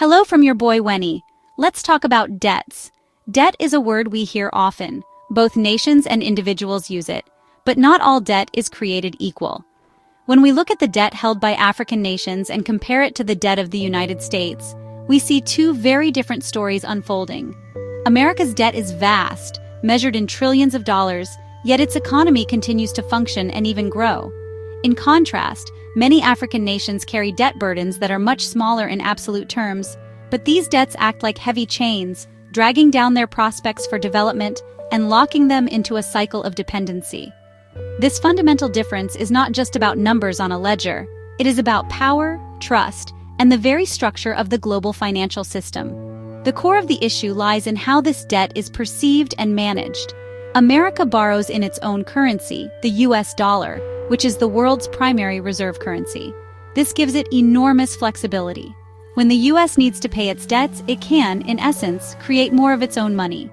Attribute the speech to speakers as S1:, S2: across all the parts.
S1: Hello from your boy Wenny. Let's talk about debts. Debt is a word we hear often. Both nations and individuals use it. But not all debt is created equal. When we look at the debt held by African nations and compare it to the debt of the United States, we see two very different stories unfolding. America's debt is vast, measured in trillions of dollars, yet its economy continues to function and even grow. In contrast, many African nations carry debt burdens that are much smaller in absolute terms, but these debts act like heavy chains, dragging down their prospects for development and locking them into a cycle of dependency. This fundamental difference is not just about numbers on a ledger, it is about power, trust, and the very structure of the global financial system. The core of the issue lies in how this debt is perceived and managed. America borrows in its own currency, the US dollar, which is the world's primary reserve currency. This gives it enormous flexibility. When the US needs to pay its debts, it can, in essence, create more of its own money.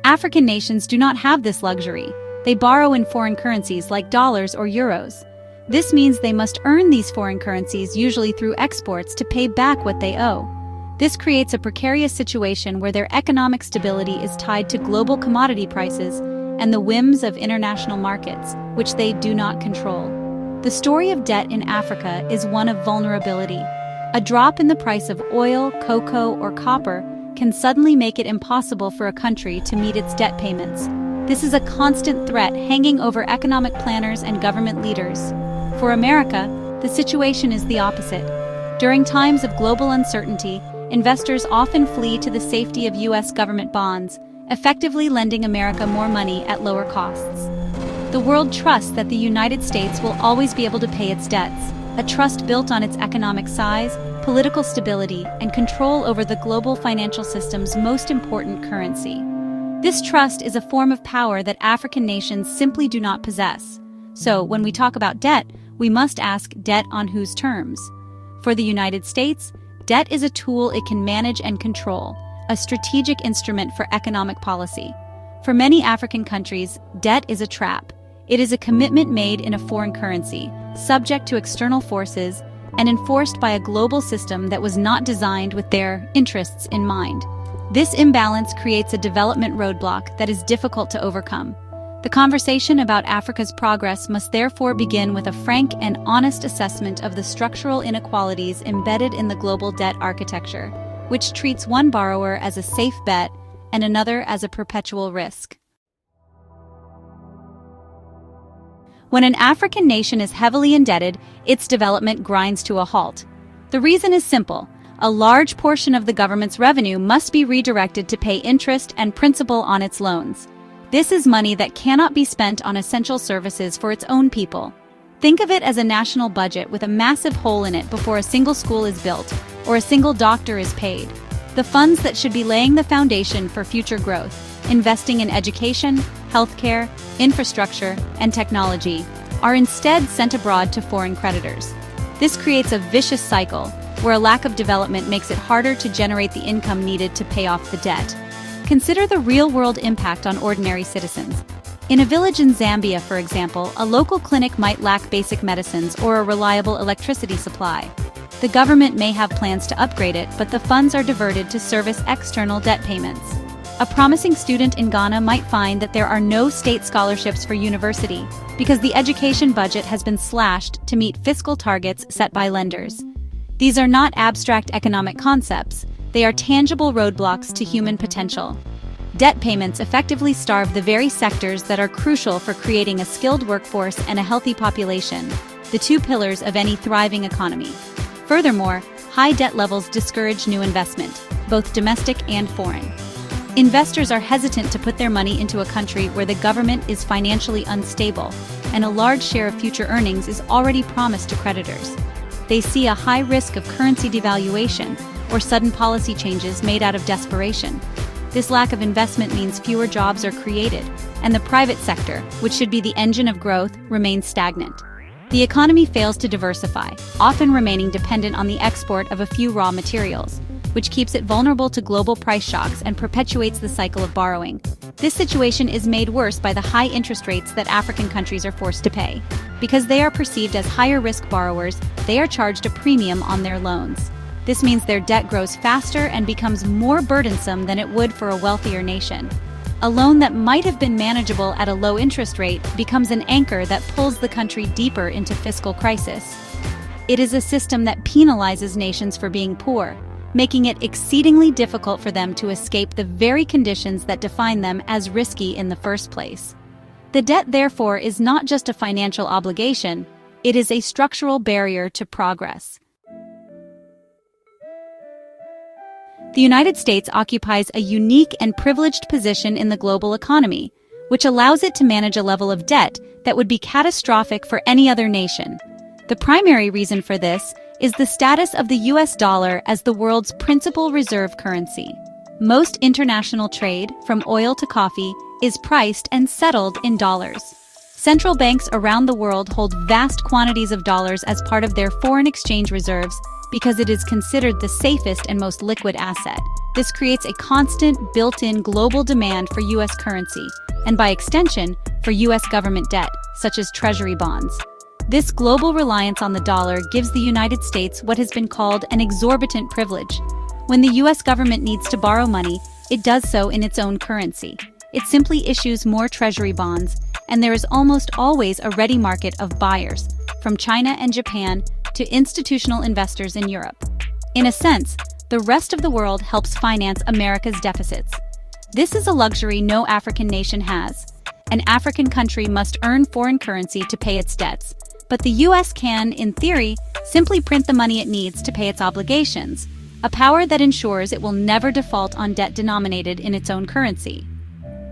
S1: African nations do not have this luxury. They borrow in foreign currencies like dollars or euros. This means they must earn these foreign currencies usually through exports to pay back what they owe. This creates a precarious situation where their economic stability is tied to global commodity prices and the whims of international markets, which they do not control. The story of debt in Africa is one of vulnerability. A drop in the price of oil, cocoa, or copper can suddenly make it impossible for a country to meet its debt payments. This is a constant threat hanging over economic planners and government leaders. For America, the situation is the opposite. During times of global uncertainty, investors often flee to the safety of U.S. government bonds, effectively lending America more money at lower costs. The world trusts that the United States will always be able to pay its debts, a trust built on its economic size, political stability, and control over the global financial system's most important currency. This trust is a form of power that African nations simply do not possess. So, when we talk about debt, we must ask, debt on whose terms? For the United States, debt is a tool it can manage and control, a strategic instrument for economic policy. For many African countries, debt is a trap. It is a commitment made in a foreign currency, subject to external forces, and enforced by a global system that was not designed with their interests in mind. This imbalance creates a development roadblock that is difficult to overcome. The conversation about Africa's progress must therefore begin with a frank and honest assessment of the structural inequalities embedded in the global debt architecture, which treats one borrower as a safe bet and another as a perpetual risk. When an African nation is heavily indebted, its development grinds to a halt. The reason is simple. A large portion of the government's revenue must be redirected to pay interest and principal on its loans. This is money that cannot be spent on essential services for its own people. Think of it as a national budget with a massive hole in it before a single school is built or a single doctor is paid. The funds that should be laying the foundation for future growth, investing in education, healthcare, infrastructure, and technology, are instead sent abroad to foreign creditors. This creates a vicious cycle where a lack of development makes it harder to generate the income needed to pay off the debt. Consider the real-world impact on ordinary citizens. In a village in Zambia, for example, a local clinic might lack basic medicines or a reliable electricity supply. The government may have plans to upgrade it, but the funds are diverted to service external debt payments. A promising student in Ghana might find that there are no state scholarships for university because the education budget has been slashed to meet fiscal targets set by lenders. These are not abstract economic concepts, they are tangible roadblocks to human potential. Debt payments effectively starve the very sectors that are crucial for creating a skilled workforce and a healthy population, the two pillars of any thriving economy. Furthermore, high debt levels discourage new investment, both domestic and foreign. Investors are hesitant to put their money into a country where the government is financially unstable, and a large share of future earnings is already promised to creditors. They see a high risk of currency devaluation or sudden policy changes made out of desperation. This lack of investment means fewer jobs are created, and the private sector, which should be the engine of growth, remains stagnant. The economy fails to diversify, often remaining dependent on the export of a few raw materials, which keeps it vulnerable to global price shocks and perpetuates the cycle of borrowing. This situation is made worse by the high interest rates that African countries are forced to pay. Because they are perceived as higher-risk borrowers, they are charged a premium on their loans. This means their debt grows faster and becomes more burdensome than it would for a wealthier nation. A loan that might have been manageable at a low interest rate becomes an anchor that pulls the country deeper into fiscal crisis. It is a system that penalizes nations for being poor, making it exceedingly difficult for them to escape the very conditions that define them as risky in the first place. The debt, therefore, is not just a financial obligation, it is a structural barrier to progress. The United States occupies a unique and privileged position in the global economy, which allows it to manage a level of debt that would be catastrophic for any other nation. The primary reason for this is the status of the US dollar as the world's principal reserve currency. Most international trade, from oil to coffee, is priced and settled in dollars. Central banks around the world hold vast quantities of dollars as part of their foreign exchange reserves because it is considered the safest and most liquid asset. This creates a constant, built-in global demand for US currency, and by extension, for US government debt, such as treasury bonds. This global reliance on the dollar gives the United States what has been called an exorbitant privilege. When the US government needs to borrow money, it does so in its own currency. It simply issues more treasury bonds, and there is almost always a ready market of buyers, from China and Japan to institutional investors in Europe. In a sense, the rest of the world helps finance America's deficits. This is a luxury no African nation has. An African country must earn foreign currency to pay its debts, but the US can, in theory, simply print the money it needs to pay its obligations, a power that ensures it will never default on debt denominated in its own currency.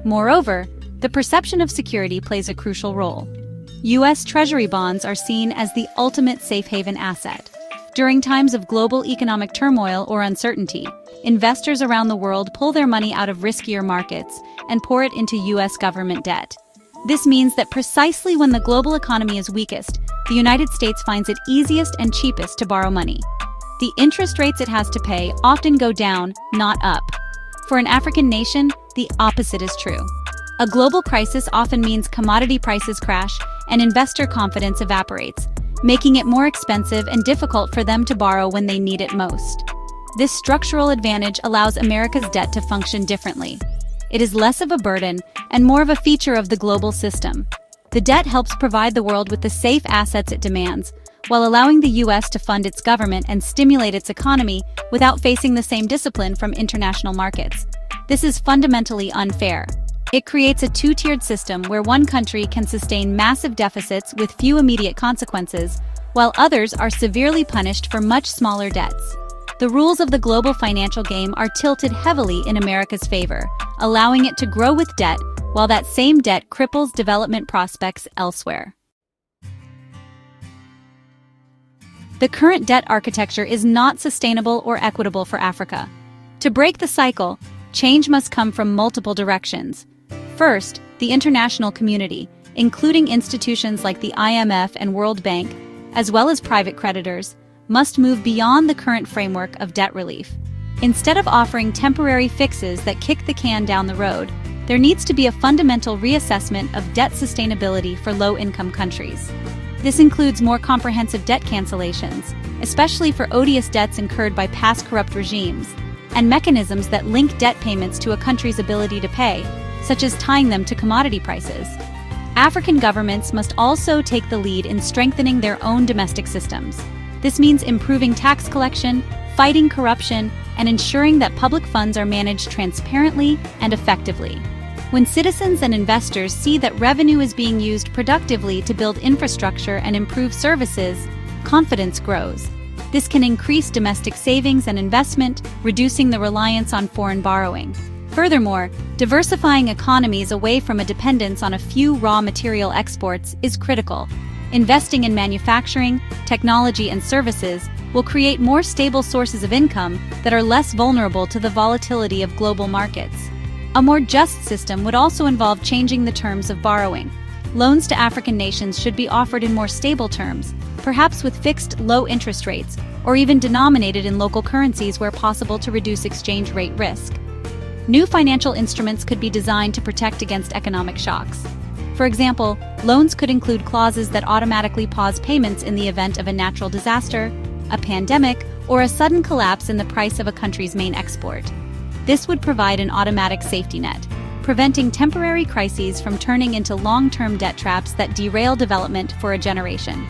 S1: Moreover, the perception of security plays a crucial role. US Treasury bonds are seen as the ultimate safe haven asset. During times of global economic turmoil or uncertainty, investors around the world pull their money out of riskier markets and pour it into US government debt. This means that precisely when the global economy is weakest, the United States finds it easiest and cheapest to borrow money. The interest rates it has to pay often go down, not up. For an African nation, the opposite is true. A global crisis often means commodity prices crash and investor confidence evaporates, making it more expensive and difficult for them to borrow when they need it most. This structural advantage allows America's debt to function differently. It is less of a burden and more of a feature of the global system. The debt helps provide the world with the safe assets it demands, while allowing the US to fund its government and stimulate its economy without facing the same discipline from international markets. This is fundamentally unfair. It creates a two-tiered system where one country can sustain massive deficits with few immediate consequences, while others are severely punished for much smaller debts. The rules of the global financial game are tilted heavily in America's favor, allowing it to grow with debt, while that same debt cripples development prospects elsewhere. The current debt architecture is not sustainable or equitable for Africa. To break the cycle, change must come from multiple directions. First, the international community, including institutions like the IMF and World Bank, as well as private creditors, must move beyond the current framework of debt relief. Instead of offering temporary fixes that kick the can down the road, there needs to be a fundamental reassessment of debt sustainability for low-income countries. This includes more comprehensive debt cancellations, especially for odious debts incurred by past corrupt regimes, and mechanisms that link debt payments to a country's ability to pay, such as tying them to commodity prices. African governments must also take the lead in strengthening their own domestic systems. This means improving tax collection, fighting corruption, and ensuring that public funds are managed transparently and effectively. When citizens and investors see that revenue is being used productively to build infrastructure and improve services, confidence grows. This can increase domestic savings and investment, reducing the reliance on foreign borrowing. Furthermore, diversifying economies away from a dependence on a few raw material exports is critical. Investing in manufacturing, technology, and services will create more stable sources of income that are less vulnerable to the volatility of global markets. A more just system would also involve changing the terms of borrowing. Loans to African nations should be offered in more stable terms, perhaps with fixed low interest rates, or even denominated in local currencies where possible to reduce exchange rate risk. New financial instruments could be designed to protect against economic shocks. For example, loans could include clauses that automatically pause payments in the event of a natural disaster, a pandemic, or a sudden collapse in the price of a country's main export. This would provide an automatic safety net, preventing temporary crises from turning into long-term debt traps that derail development for a generation.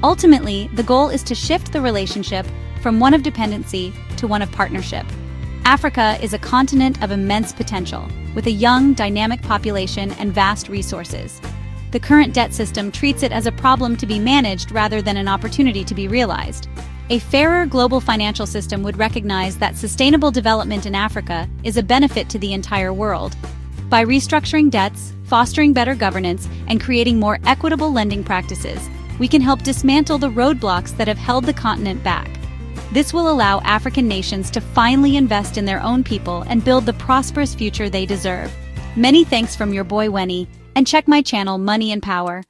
S1: Ultimately, the goal is to shift the relationship from one of dependency to one of partnership. Africa is a continent of immense potential, with a young, dynamic population and vast resources. The current debt system treats it as a problem to be managed rather than an opportunity to be realized. A fairer global financial system would recognize that sustainable development in Africa is a benefit to the entire world. By restructuring debts, fostering better governance, and creating more equitable lending practices, we can help dismantle the roadblocks that have held the continent back. This will allow African nations to finally invest in their own people and build the prosperous future they deserve. Many thanks from your boy Wenny, and check my channel Money and Power.